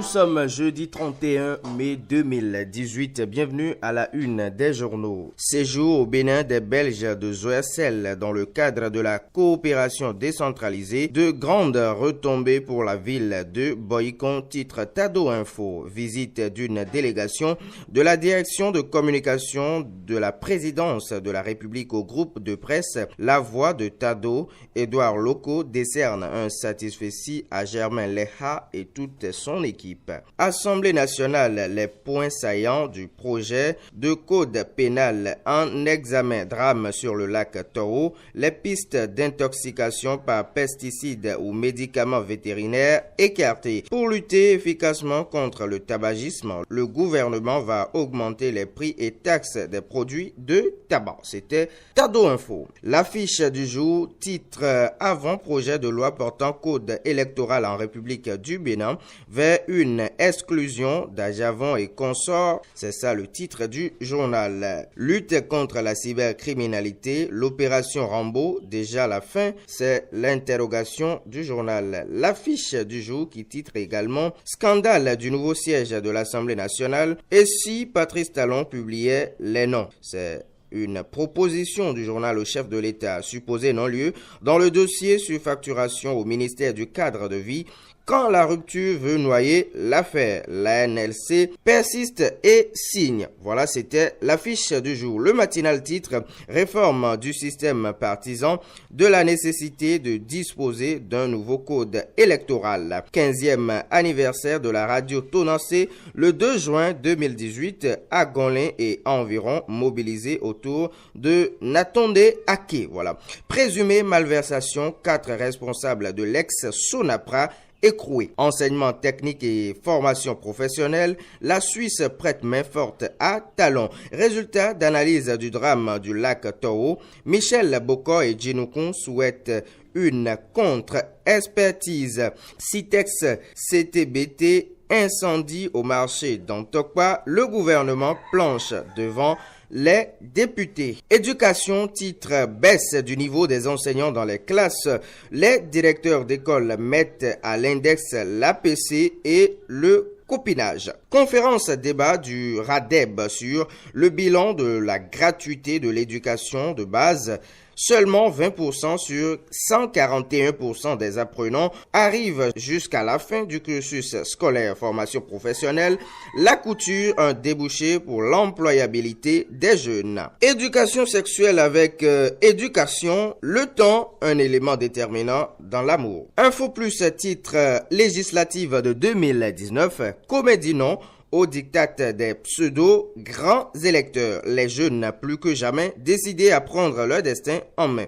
sommes jeudi 31 mai 2018. Bienvenue à la une des journaux. Séjour au Bénin des Belges de Zoersel dans le cadre de la coopération décentralisée. De grandes retombées pour la ville de Boycon, titre Tado Info. Visite d'une délégation de la direction de communication de la présidence de la République au groupe de presse La Voix de Tado. Édouard Loco décerne un satisfecit à Germain Leha et toute son équipe. Assemblée nationale, les points saillants du projet de code pénal en examen. Drame sur le lac Toro, les pistes d'intoxication par pesticides ou médicaments vétérinaires écartées. Pour lutter efficacement contre le tabagisme, le gouvernement va augmenter les prix et taxes des produits de tabac. C'était Tado Info. L'affiche du jour, titre avant-projet de loi portant code électoral en République du Bénin vers une exclusion d'Ajavon et consorts. C'est ça le titre du journal. Lutte contre la cybercriminalité, l'opération Rambo, déjà la fin, c'est l'interrogation du journal. L'affiche du jour qui titre également scandale du nouveau siège de l'Assemblée nationale et si Patrice Talon publiait les noms. C'est une proposition du journal au chef de l'État supposée non-lieu dans le dossier sur facturation au ministère du cadre de vie. Quand la rupture veut noyer l'affaire, la NLC persiste et signe. Voilà, c'était l'affiche du jour. Le matinal titre « Réforme du système partisan, de la nécessité de disposer d'un nouveau code électoral ». 15e anniversaire de la radio Tonancé, le 2 juin 2018, à Gonlin et environ, mobilisés autour de Natonde Ake. Voilà. Présumé malversation, 4 responsables de l'ex-Sonapra écroué. Enseignement technique et formation professionnelle, la Suisse prête main forte à Talon. Résultat d'analyse du drame du lac Toro, Michel Boko et Djinoukon souhaitent une contre-expertise. Citex CTBT, incendie au marché d'Antokpa, le gouvernement planche devant les députés. Éducation, titre baisse du niveau des enseignants dans les classes. Les directeurs d'école mettent à l'index l'APC et le copinage. Conférence débat du RADEB sur le bilan de la gratuité de l'éducation de base. Seulement 20% sur 141% des apprenants arrivent jusqu'à la fin du cursus scolaire formation professionnelle. La couture, un débouché pour l'employabilité des jeunes. Éducation sexuelle avec éducation, le temps, un élément déterminant dans l'amour. Info plus, titre législative de 2019, comédie non au diktat des pseudo-grands électeurs. Les jeunes, plus que jamais, décidés à prendre leur destin en main.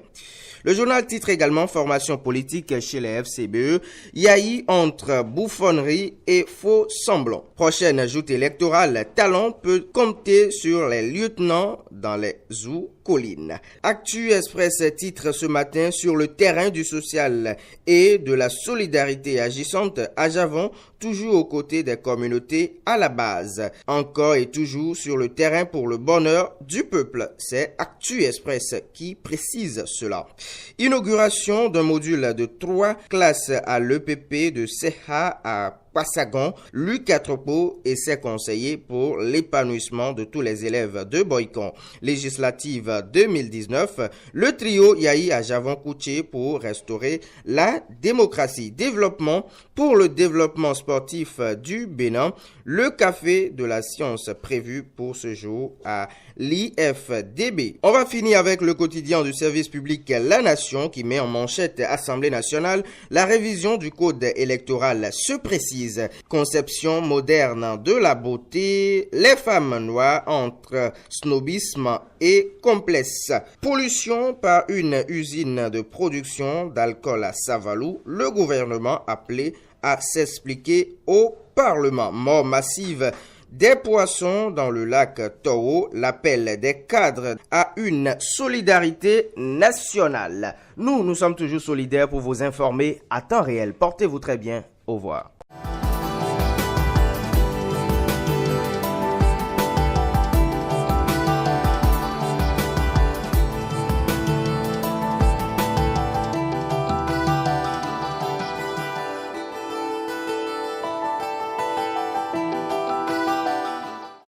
Le journal titre également formation politique chez les FCBE, yaï entre bouffonnerie et faux semblants. Prochaine joute électorale, Talon peut compter sur les lieutenants dans les collines. Actu Express titre ce matin sur le terrain du social et de la solidarité agissante à Javon, toujours aux côtés des communautés à la base. Encore et toujours sur le terrain pour le bonheur du peuple. C'est Actu Express qui précise cela. Inauguration d'un module de 3 classes à l'EPP de Seha à Passagon, Luc Atropo et ses conseillers pour l'épanouissement de tous les élèves de Boycon. Législative 2019, le trio Yahi à Javon-Kouché pour restaurer la démocratie. Développement pour le développement sportif du Bénin, le café de la science prévu pour ce jour à l'IFDB. On va finir avec le quotidien du service public La Nation qui met en manchette Assemblée nationale. La révision du code électoral se précise. Conception moderne de la beauté, les femmes noires entre snobisme et complexe. Pollution par une usine de production d'alcool à Savalou, le gouvernement appelé à s'expliquer au Parlement. Mort massive des poissons dans le lac Toro, l'appel des cadres à une solidarité nationale. Nous sommes toujours solidaires pour vous informer à temps réel. Portez-vous très bien. Au revoir.